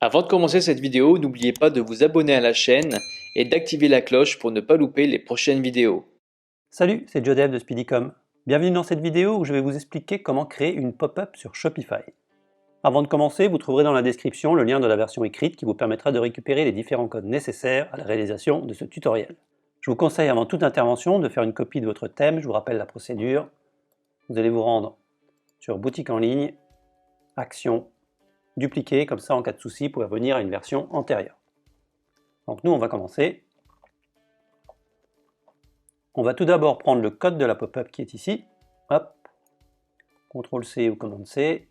Avant de commencer cette vidéo, n'oubliez pas de vous abonner à la chaîne et d'activer la cloche pour ne pas louper les prochaines vidéos. Salut, c'est Jodev de Speedycom. Bienvenue dans cette vidéo où je vais vous expliquer comment créer une pop-up sur Shopify. Avant de commencer, vous trouverez dans la description le lien de la version écrite qui vous permettra de récupérer les différents codes nécessaires à la réalisation de ce tutoriel. Je vous conseille avant toute intervention de faire une copie de votre thème, je vous rappelle la procédure. Vous allez vous rendre sur Boutique en ligne, Action, Dupliquer, comme ça en cas de souci, vous pouvez revenir à une version antérieure. Donc nous on va commencer. On va tout d'abord prendre le code de la pop-up qui est ici. Hop, CTRL-C ou Command-C.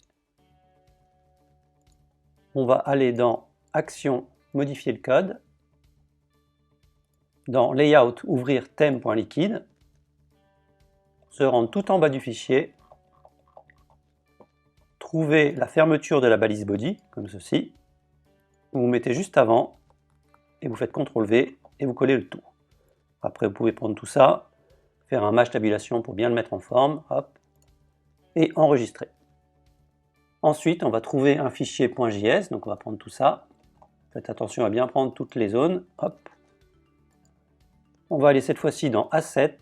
On va aller dans Action, modifier le code. Dans Layout, ouvrir thème.liquide. Se rendre tout en bas du fichier. Trouver la fermeture de la balise body, comme ceci. Vous vous mettez juste avant et vous faites CTRL-V et vous collez le tout. Après, vous pouvez prendre tout ça, faire un match tabulation pour bien le mettre en forme, hop, et enregistrer. Ensuite, on va trouver un fichier .js, donc on va prendre tout ça. Faites attention à bien prendre toutes les zones, hop. On va aller cette fois-ci dans Asset,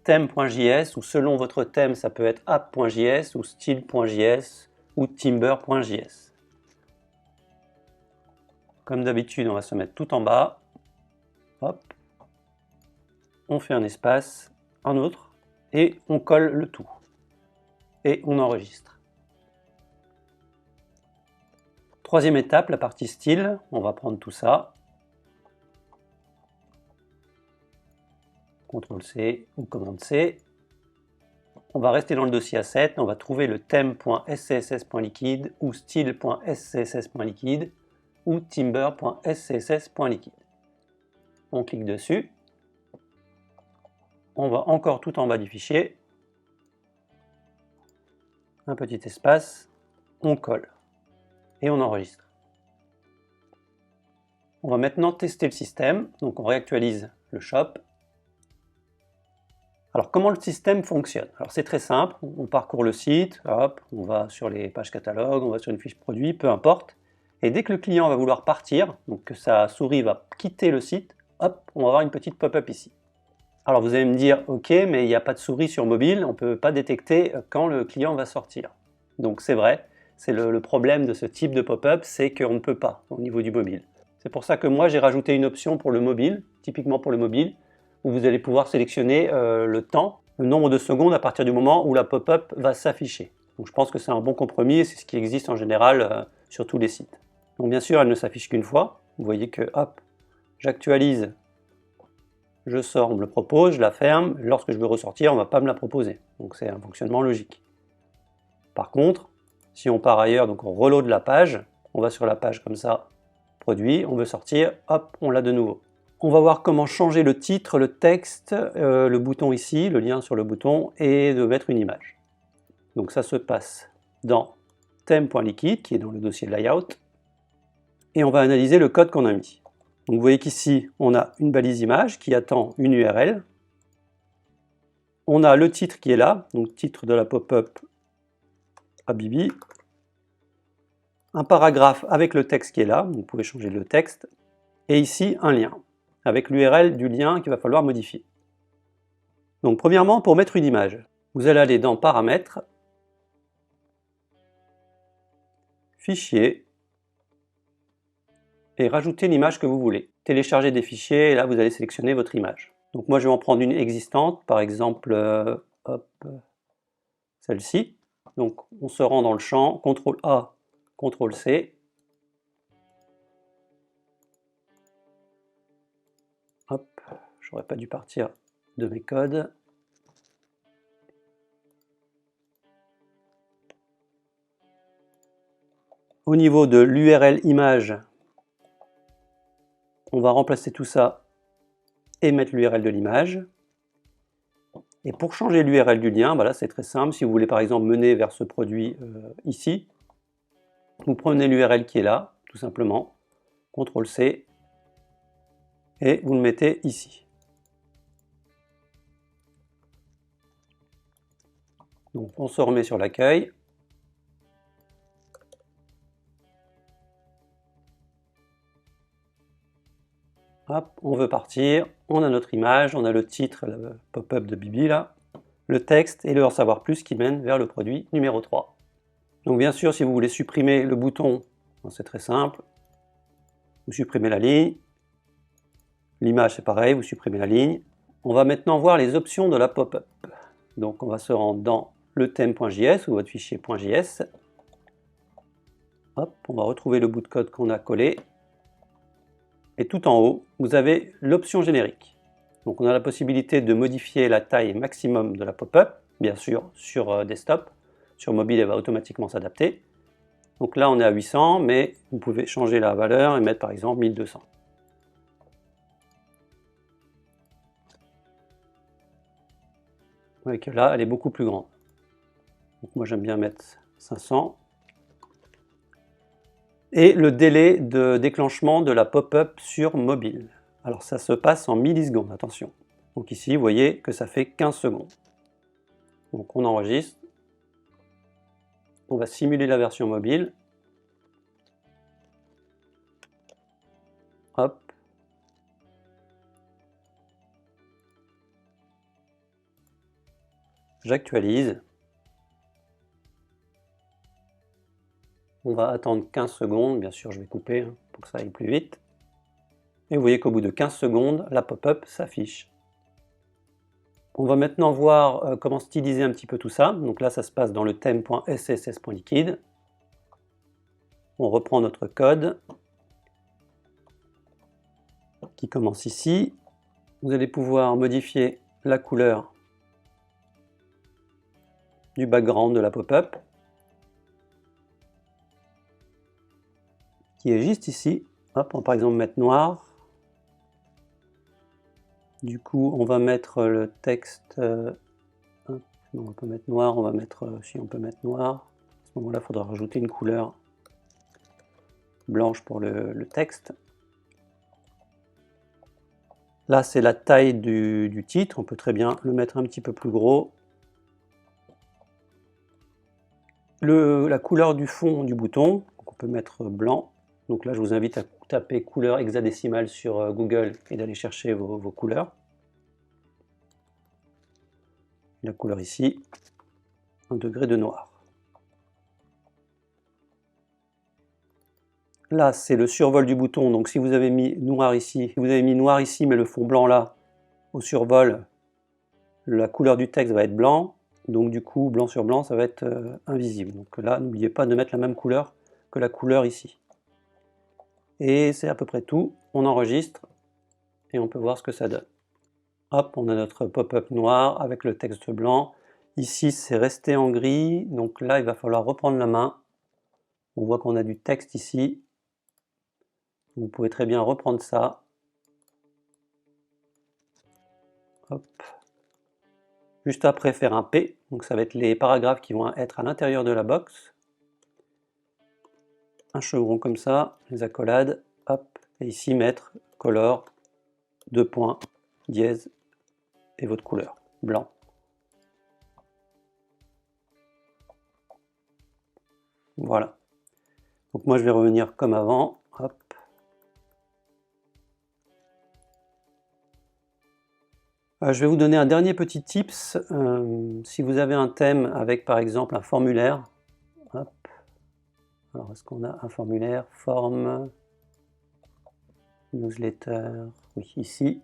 thème.js, ou selon votre thème, ça peut être app.js, ou style.js, ou timber.js. Comme d'habitude, on va se mettre tout en bas, hop. On fait un espace, un autre, et on colle le tout. Et on enregistre. Troisième étape, la partie style, on va prendre tout ça. CTRL-C ou Command-C. On va rester dans le dossier Asset, on va trouver le thème.scss.liquide ou style.scss.liquide ou timber.scss.liquide. On clique dessus. On va encore tout en bas du fichier. Un petit espace, on colle et on enregistre. On va maintenant tester le système, donc on réactualise le shop. Alors comment le système fonctionne? Alors c'est très simple, on parcourt le site, hop, on va sur les pages catalogue, on va sur une fiche produit, peu importe. Et dès que le client va vouloir partir, donc que sa souris va quitter le site, hop, on va avoir une petite pop-up ici. Alors vous allez me dire, ok, mais il n'y a pas de souris sur mobile, on ne peut pas détecter quand le client va sortir. Donc c'est vrai, c'est le problème de ce type de pop-up, c'est qu'on ne peut pas au niveau du mobile. C'est pour ça que moi j'ai rajouté une option pour le mobile, typiquement pour le mobile, où vous allez pouvoir sélectionner le temps, le nombre de secondes à partir du moment où la pop-up va s'afficher. Donc je pense que c'est un bon compromis et c'est ce qui existe en général sur tous les sites. Donc bien sûr, elle ne s'affiche qu'une fois. Vous voyez que hop, j'actualise, je sors, on me le propose, je la ferme. Lorsque je veux ressortir, on ne va pas me la proposer. Donc c'est un fonctionnement logique. Par contre, si on part ailleurs, donc on reload la page, on va sur la page comme ça, produit, on veut sortir, hop, on l'a de nouveau. On va voir comment changer le titre, le texte, le bouton ici, le lien sur le bouton, et de mettre une image. Donc ça se passe dans thème.liquide, qui est dans le dossier layout, et on va analyser le code qu'on a mis. Donc vous voyez qu'ici, on a une balise image qui attend une URL. On a le titre qui est là, donc titre de la pop-up Habibi. Un paragraphe avec le texte qui est là, vous pouvez changer le texte. Et ici, un lien, avec l'URL du lien qu'il va falloir modifier. Donc premièrement, pour mettre une image, vous allez aller dans Paramètres, Fichier, et rajouter l'image que vous voulez. Télécharger des fichiers, et là vous allez sélectionner votre image. Donc moi je vais en prendre une existante, par exemple celle-ci. Donc on se rend dans le champ, CTRL-A, CTRL-C. Hop, j'aurais pas dû partir de mes codes. Au niveau de l'URL image, on va remplacer tout ça et mettre l'URL de l'image. Et pour changer l'URL du lien, voilà, c'est très simple. Si vous voulez par exemple mener vers ce produit ici, vous prenez l'URL qui est là, tout simplement, CTRL-C, et vous le mettez ici. Donc on se remet sur l'accueil. Hop, on veut partir, on a notre image, on a le titre, le pop-up de Bibi là, le texte et le en savoir plus qui mène vers le produit numéro 3. Donc bien sûr, si vous voulez supprimer le bouton, c'est très simple, vous supprimez la ligne, l'image c'est pareil, vous supprimez la ligne. On va maintenant voir les options de la pop-up. Donc on va se rendre dans le thème.js ou votre fichier .js. Hop, on va retrouver le bout de code qu'on a collé. Et tout en haut, vous avez l'option générique. Donc on a la possibilité de modifier la taille maximum de la pop-up, bien sûr sur desktop. Sur mobile, elle va automatiquement s'adapter. Donc là, on est à 800, mais vous pouvez changer la valeur et mettre par exemple 1200. Vous voyez que là, elle est beaucoup plus grande. Donc moi, j'aime bien mettre 500. Et le délai de déclenchement de la pop-up sur mobile. Alors ça se passe en millisecondes, attention. Donc ici, vous voyez que ça fait 15 secondes. Donc on enregistre. On va simuler la version mobile. Hop. J'actualise. On va attendre 15 secondes, bien sûr je vais couper pour que ça aille plus vite. Et vous voyez qu'au bout de 15 secondes, la pop-up s'affiche. On va maintenant voir comment styliser un petit peu tout ça. Donc là, ça se passe dans le thème.sss.liquid. On reprend notre code qui commence ici. Vous allez pouvoir modifier la couleur du background de la pop-up, qui est juste ici. Hop, on va par exemple mettre noir. Du coup, on va mettre le texte. Non, on peut mettre noir. On va mettre. Si on peut mettre noir. À ce moment-là, il faudra rajouter une couleur blanche pour le texte. Là, c'est la taille du titre. On peut très bien le mettre un petit peu plus gros. La couleur du fond du bouton, on peut mettre blanc. Donc là, je vous invite à taper couleur hexadécimale sur Google et d'aller chercher vos couleurs. La couleur ici, 1 degré de noir. Là, c'est le survol du bouton. Donc si vous avez mis noir ici, mais le fond blanc là, au survol, la couleur du texte va être blanc. Donc du coup, blanc sur blanc, ça va être invisible. Donc là, n'oubliez pas de mettre la même couleur que la couleur ici. Et c'est à peu près tout. On enregistre et on peut voir ce que ça donne. Hop, on a notre pop-up noir avec le texte blanc. Ici, c'est resté en gris. Donc là, il va falloir reprendre la main. On voit qu'on a du texte ici. Vous pouvez très bien reprendre ça. Hop. Juste après, faire un P. Donc ça va être les paragraphes qui vont être à l'intérieur de la box. Un chevron comme ça, les accolades. Hop. Et ici, mettre color, 2 points, dièse, et votre couleur, blanc. Voilà. Donc moi, je vais revenir comme avant. Hop. Je vais vous donner un dernier petit tips. Si vous avez un thème avec par exemple un formulaire, hop. Alors est-ce qu'on a un formulaire, forme, newsletter, oui ici.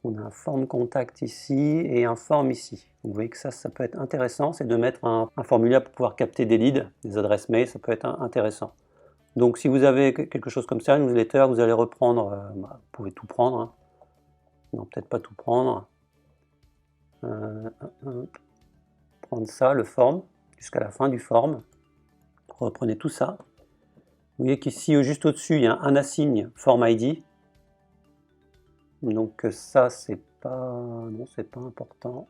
On a un forme contact ici et un forme ici. Vous voyez que ça peut être intéressant, c'est de mettre un formulaire pour pouvoir capter des leads, des adresses mail, ça peut être intéressant. Donc si vous avez quelque chose comme ça, une newsletter, vous allez reprendre, vous pouvez tout prendre. Non, peut-être pas tout prendre. Prendre ça, le form, jusqu'à la fin du form. Reprenez tout ça. Vous voyez qu'ici, juste au-dessus, il y a un assigne form ID. Donc ça, c'est pas... Non, c'est pas important.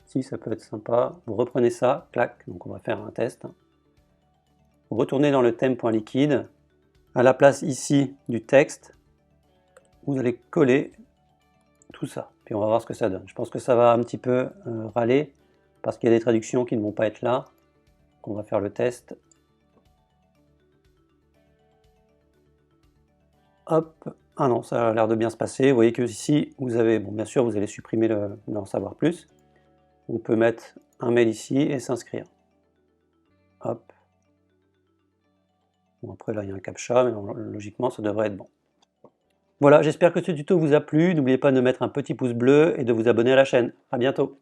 Si, ça peut être sympa. Vous reprenez ça, clac, donc on va faire un test. Vous retournez dans le thème.liquid. À la place ici du texte, vous allez coller tout ça. Puis on va voir ce que ça donne. Je pense que ça va un petit peu râler parce qu'il y a des traductions qui ne vont pas être là. On va faire le test. Hop. Ah non, ça a l'air de bien se passer. Vous voyez que ici, vous avez, bon, bien sûr, vous allez supprimer le en savoir plus. On peut mettre un mail ici et s'inscrire. Hop. Bon, après là, il y a un captcha, mais logiquement, ça devrait être bon. Voilà, j'espère que ce tuto vous a plu. N'oubliez pas de mettre un petit pouce bleu et de vous abonner à la chaîne. À bientôt.